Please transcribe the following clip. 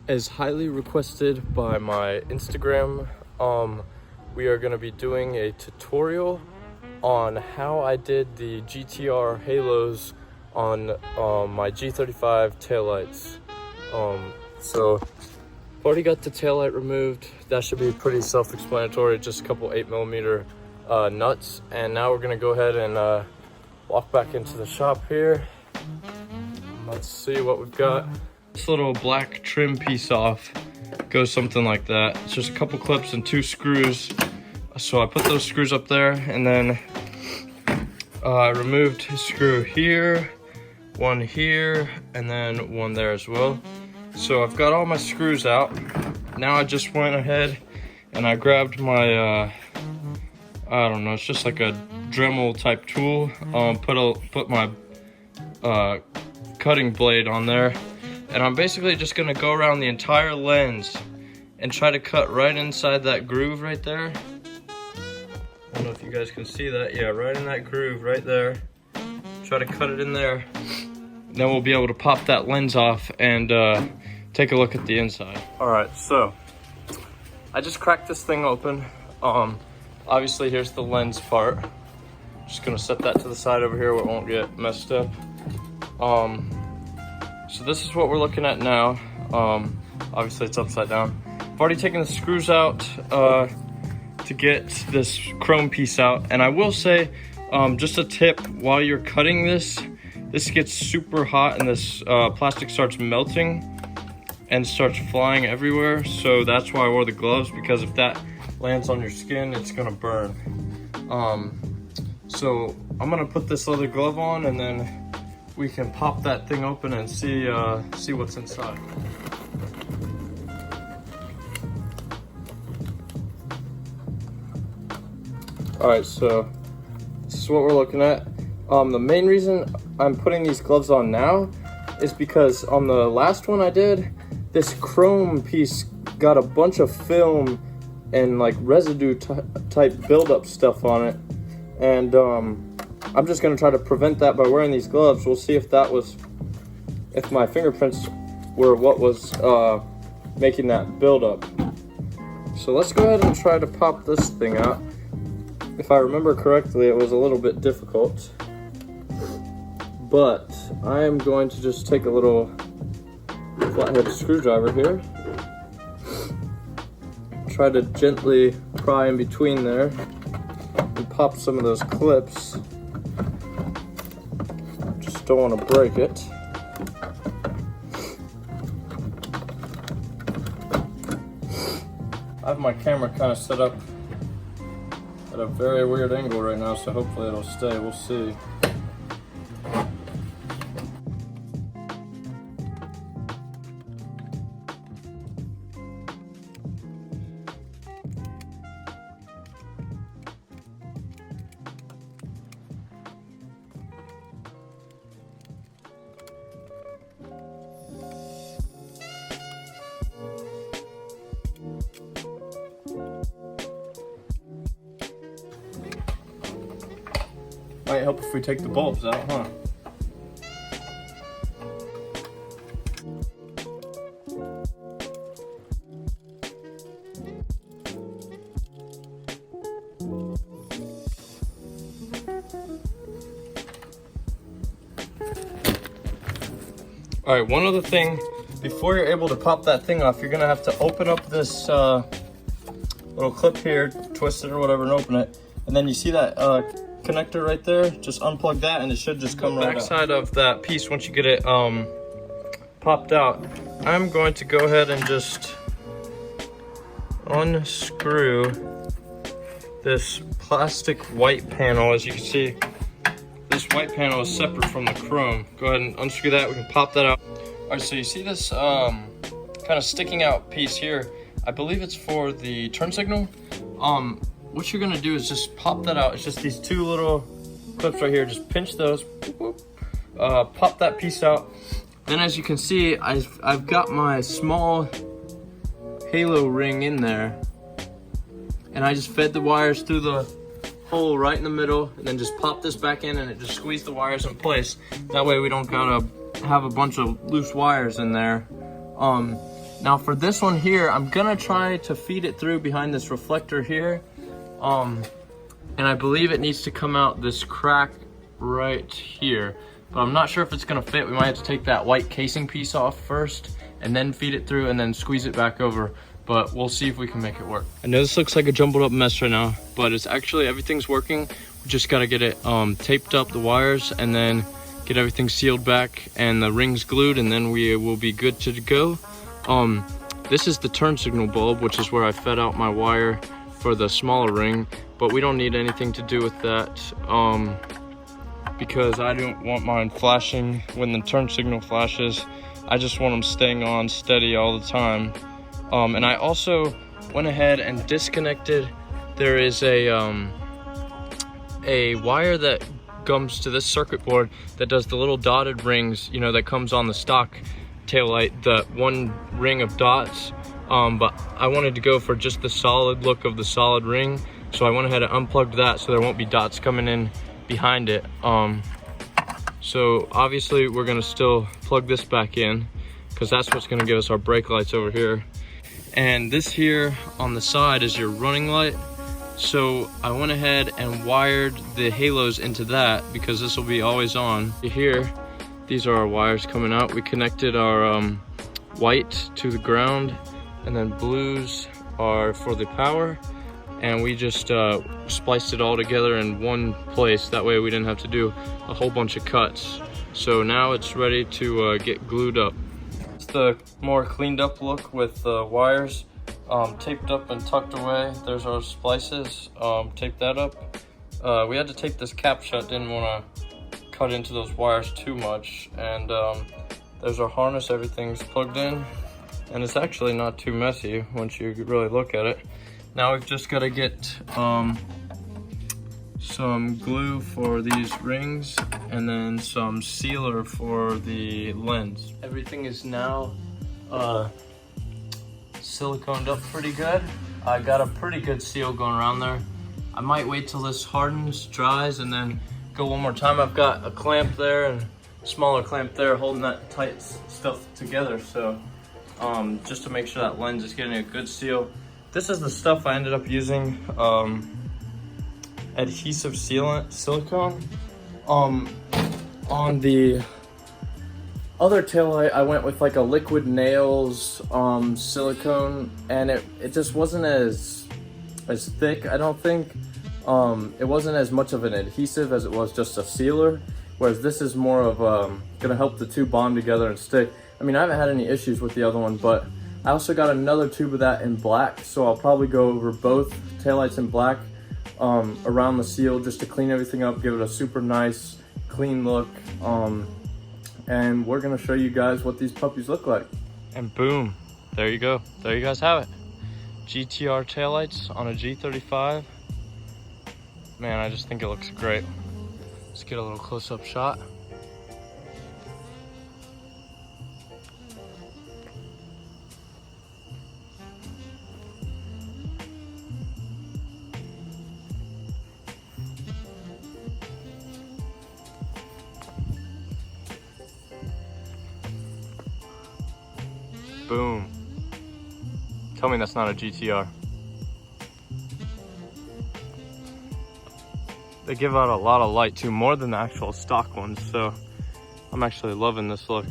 As highly requested by my Instagram, we are going to be doing a tutorial on how I did the GTR halos on my G35 taillights. So I've already got the taillight removed. That should be pretty self-explanatory, just a couple 8mm nuts. And now we're going to go ahead and walk back into the shop here. Let's see what we've got. This little black trim piece off goes something like that. It's just a couple clips and 2 screws. So I put those screws up there, and then I removed a screw here, one here, and then one there as well. So I've got all my screws out. Now I just went ahead and I grabbed my, I don't know, it's just like a Dremel type tool. Put my cutting blade on there. And I'm basically just gonna go around the entire lens and try to cut right inside that groove right there. I don't know if you guys can see that. Yeah, right in that groove right there. Try to cut it in there. Then we'll be able to pop that lens off and take a look at the inside. All right, so I just cracked this thing open. Obviously here's the lens part. Just gonna set that to the side over here where it won't get messed up. So this is what we're looking at now. Obviously it's upside down. I've already taken the screws out to get this chrome piece out. And I will say, just a tip, while you're cutting this gets super hot and this plastic starts melting and starts flying everywhere. So that's why I wore the gloves, because if that lands on your skin, it's gonna burn. So I'm gonna put this leather glove on, and then we can pop that thing open and see what's inside. All right, so this is what we're looking at. The main reason I'm putting these gloves on now is because on the last one I did, this chrome piece got a bunch of film and like residue type buildup stuff on it. And I'm just gonna try to prevent that by wearing these gloves. We'll see if my fingerprints were what was making that buildup. So let's go ahead and try to pop this thing out. If I remember correctly, it was a little bit difficult, but I am going to just take a little flathead screwdriver here. Try to gently pry in between there and pop some of those clips. Just don't want to break it. I have my camera kind of set up at a very weird angle right now, so hopefully it'll stay. We'll see. Might help if we take the bulbs out, huh? All right, one other thing, before you're able to pop that thing off, you're gonna have to open up this little clip here, twist it or whatever, and open it. And then you see that connector right there, just unplug that and it should just come right out. Backside of that piece, once you get it popped out, I'm going to go ahead and just unscrew this plastic white panel. As you can see, this white panel is separate from the chrome. Go ahead and unscrew that, we can pop that out. All right, so you see this kind of sticking out piece here. I believe it's for the turn signal. What you're gonna do is just pop that out. It's just these 2 little clips right here. Just pinch those, pop that piece out. Then as you can see, I've got my small halo ring in there, and I just fed the wires through the hole right in the middle, and then just pop this back in and it just squeezed the wires in place. That way we don't gotta have a bunch of loose wires in there. Now for this one here, I'm gonna try to feed it through behind this reflector here. And I believe it needs to come out this crack right here, but I'm not sure if it's gonna fit. We might have to take that white casing piece off first and then feed it through and then squeeze it back over, but we'll see if we can make it work. I know this looks like a jumbled up mess right now, but it's actually, everything's working. We just gotta get it taped up, the wires, and then get everything sealed back and the rings glued, and then we will be good to go. This is the turn signal bulb, which is where I fed out my wire for the smaller ring, but we don't need anything to do with that because I don't want mine flashing when the turn signal flashes. I just want them staying on steady all the time. And I also went ahead and disconnected. There is a wire that comes to this circuit board that does the little dotted rings, you know, that comes on the stock taillight, the one ring of dots. But I wanted to go for just the solid look of the solid ring, so I went ahead and unplugged that so there won't be dots coming in behind it. So obviously we're gonna still plug this back in because that's what's gonna give us our brake lights over here. And this here on the side is your running light. So I went ahead and wired the halos into that because this will be always on. Here, these are our wires coming out. We connected our white to the ground, and then blues are for the power. And we just spliced it all together in one place. That way we didn't have to do a whole bunch of cuts. So now it's ready to get glued up. It's the more cleaned up look with the wires taped up and tucked away. There's our splices, tape that up. We had to tape this cap shut, didn't want to cut into those wires too much. And there's our harness, everything's plugged in. And it's actually not too messy once you really look at it. Now we've just got to get some glue for these rings and then some sealer for the lens. Everything is now siliconed up pretty good. I got a pretty good seal going around there. I might wait till this hardens, dries, and then go one more time. I've got a clamp there and a smaller clamp there holding that tight stuff together. So just to make sure that lens is getting a good seal. This is the stuff I ended up using, adhesive sealant, silicone. On the other taillight, I went with like a liquid nails silicone, and it just wasn't as thick, I don't think. It wasn't as much of an adhesive as it was just a sealer, whereas this is more of gonna help the two bond together and stick. I mean, I haven't had any issues with the other one, but I also got another tube of that in black, so I'll probably go over both taillights in black around the seal just to clean everything up, give it a super nice, clean look. And we're gonna show you guys what these puppies look like. And boom, there you go. There you guys have it. GTR taillights on a G35. Man, I just think it looks great. Let's get a little close-up shot. Boom. Tell me that's not a GTR. They give out a lot of light too, more than the actual stock ones, so I'm actually loving this look.